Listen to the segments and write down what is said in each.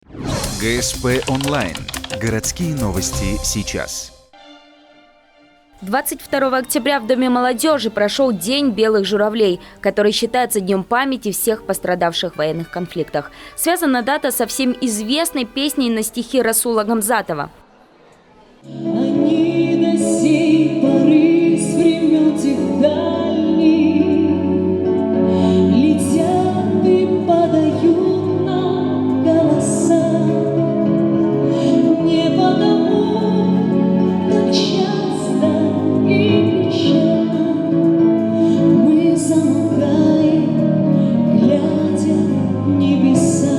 ГСП онлайн. Городские новости сейчас. 22 октября в Доме молодежи прошел День белых журавлей, который считается днем памяти всех пострадавших в военных конфликтах. Связана дата со всем известной песней на стихи Расула Гамзатова. Они до сей поры с времен тех дальних летят и подают нам голоса. Не потому так часто и печально мы замолкаем, глядя в небеса.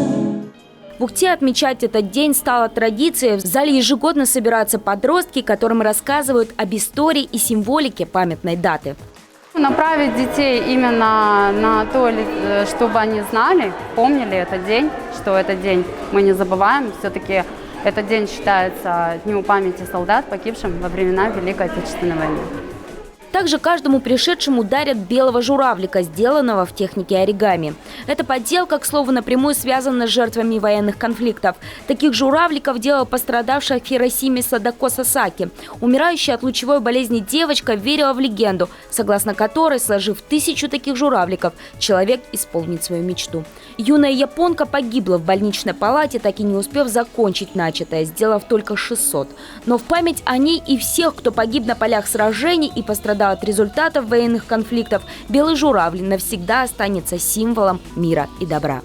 В Ухте отмечать этот день стало традицией. В зале ежегодно собираются подростки, которым рассказывают об истории и символике памятной даты. Направить детей именно на то, чтобы они знали, помнили этот день, что этот день мы не забываем. Все-таки этот день считается днем памяти солдат, погибшим во времена Великой Отечественной войны. Также каждому пришедшему дарят белого журавлика, сделанного в технике оригами. Эта подделка, к слову, напрямую связана с жертвами военных конфликтов. Таких журавликов делала пострадавшая в Хиросиме Садако Сасаки. Умирающая от лучевой болезни девочка верила в легенду, согласно которой, сложив 1000 таких журавликов, человек исполнит свою мечту. Юная японка погибла в больничной палате, так и не успев закончить начатое, сделав только 600. Но в память о ней и всех, кто погиб на полях сражений и пострадал от результатов военных конфликтов, белый журавль навсегда останется символом мира и добра.